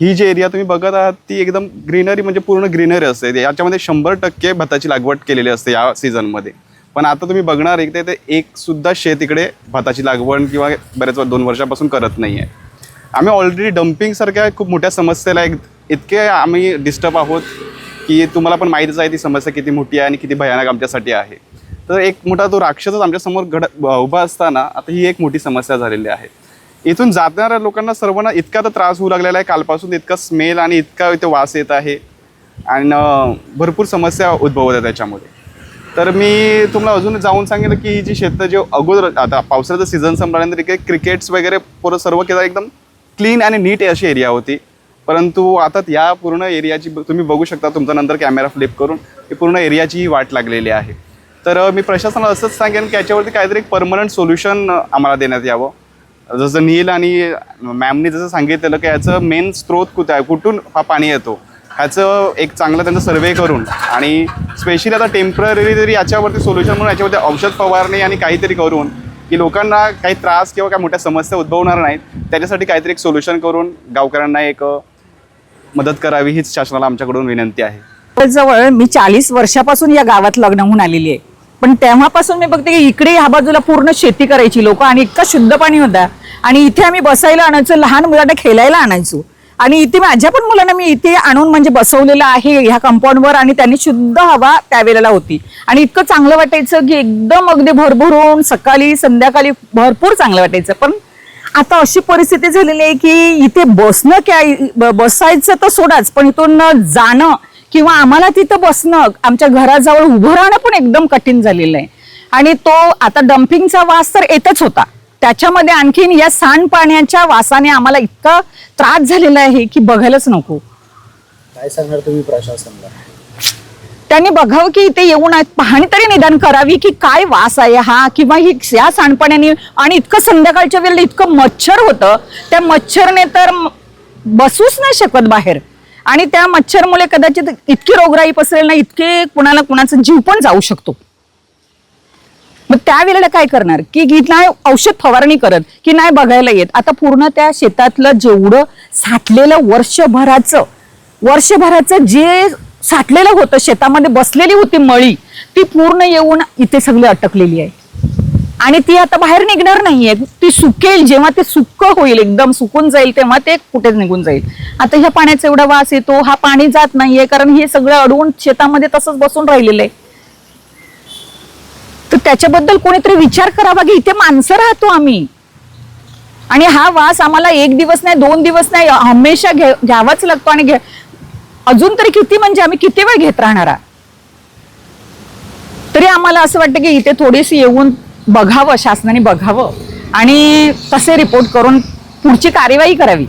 ही जी area तुम्ही बघत आहात ती एकदम ग्रीनरी म्हणजे पूर्ण ग्रीनरी असते. याच्यामध्ये 100% भाताची लागवड केलेली असते या सीझनमध्ये. पण आता तुम्ही बघणार एक सुद्धा शेत इकडे भाताची लागवड किंवा बऱ्याच 2 वर्षापासून करत नाही आहे. आम्ही ऑलरेडी डम्पिंगसारख्या खूप मोठ्या समस्येला इतके आम्ही डिस्टर्ब आहोत की तुम्हाला पण माहीतच आहे ती समस्या किती मोठी आहे आणि किती भयानक आमच्यासाठी आहे. तर एक मोठा तो राक्षसच आमच्यासमोर उभा असताना आता ही एक मोठी समस्या झालेली आहे. इथून जाणाऱ्या लोकांना सर्वांना इतका तर त्रास होऊ लागलेला आहे. कालपासून इतका स्मेल आणि इतका इथे वास येत आहे आणि भरपूर समस्या उद्भवत आहे त्याच्यामध्ये. तर मी तुम्हाला अजून जाऊन सांगेल की ही जी शेतं जे अगोदर आता पावसाळ्याचं सीझन संपल्यानंतर इकडे क्रिकेट्स वगैरे पूर्ण सर्व केलं एकदम क्लीन आणि नीट अशी एरिया होती. परंतु आता या पूर्ण एरियाची तुम्ही बघू शकता तुमचा नंतर कॅमेरा फ्लिप करून ही पूर्ण एरियाची वाट लागलेली आहे. तर मी प्रशासनाला असंच सांगेन की याच्यावरती काहीतरी एक परमनंट सोल्युशन आम्हाला देण्यात यावं. जसं नील आणि मॅमनी जसं सांगितलेलं की याचं मेन स्रोत कुठून हा पाणी येतो ह्याचं एक चांगलं त्यांचं सर्वे करून आणि स्पेशली आता टेम्पररी तरी याच्यावरती सोल्युशन म्हणून याच्यावरती औषध फवारणी आणि काहीतरी करून की लोकांना काही त्रास किंवा काय मोठ्या समस्या उद्भवणार नाहीत त्याच्यासाठी काहीतरी एक सोल्युशन करून गावकऱ्यांना एक मदत करावी हीच शासनाला आमच्याकडून विनंती आहे. जवळ मी 40 वर्षापासून या गावात लग्न होऊन आलेली आहे. पण तेव्हापासून मी बघते की इकडे ह्या बाजूला पूर्ण शेती करायची लोक आणि इतका शुद्ध पाणी होता आणि इथे आम्ही बसायला आणायचो, लहान मुलांना खेळायला आणायचो आणि इथे माझ्या पण मुलांना मी इथे आणून म्हणजे बसवलेलं आहे ह्या कंपाऊंडवर आणि त्यांनी शुद्ध हवा त्यावेळेला होती आणि इतकं चांगलं वाटायचं की एकदम अगदी भरभरून सकाळी संध्याकाळी भरपूर चांगलं वाटायचं. पण आता अशी परिस्थिती झालेली आहे की इथे बसायचं तर सोडाच, पण इथून जाणं किंवा आम्हाला तिथं बसणं आमच्या घराजवळ उभं राहणं पण एकदम कठीण झालेलं आहे. आणि तो आता डम्पिंगचा वास तर येतच होता, त्याच्यामध्ये आणखीन या सांडपाण्याच्या वासाने आम्हाला इतका त्रास झालेला आहे की बघायलाच नको. काय सांगणार तुम्ही प्रशासनाला? त्यांनी बघावं की इथे येऊन पाहणी तरी निदान करावी की काय वास आहे हा किंवा ही या सांडपाण्याने. आणि इतकं संध्याकाळच्या वेळेला इतकं मच्छर होतं, त्या मच्छरने तर बसूच नाही शकत बाहेर आणि त्या मच्छरमुळे कदाचित इतकी रोगराई पसरेल ना, इतके कुणाचा जीव पण जाऊ शकतो. मग त्यावेळेला काय करणार की नाही औषध फवारणी करत की नाही बघायला येत. आता पूर्ण त्या शेतातलं जेवढं साठलेलं वर्षभराचं जे साठलेलं होतं शेतामध्ये बसलेली होती मळी ती पूर्ण येऊन इथे सगळी अटकलेली आहे आणि ती आता बाहेर निघणार नाहीये. ती सुकेल, जेव्हा ते सुक्क होईल एकदम सुकून जाईल तेव्हा ते कुठेच निघून जाईल. आता ह्या पाण्याचा एवढा वास येतो, हा पाणी जात नाहीये कारण हे सगळं अडवून शेतामध्ये तसंच बसून राहिलेलं आहे. तर त्याच्याबद्दल कोणीतरी विचार करावा की इथे माणसं राहतो आम्ही आणि हा वास आम्हाला 1 दिवस नाही 2 दिवस नाही हमेशा घ्यावाच लागतो आणि अजून तरी किती म्हणजे आम्ही किती वेळ घेत राहणार. तरी आम्हाला असं वाटतं की इथे थोडीशी येऊन बघावं, शासनाने बघावं आणि तसे रिपोर्ट करून पुढची कार्यवाही करावी.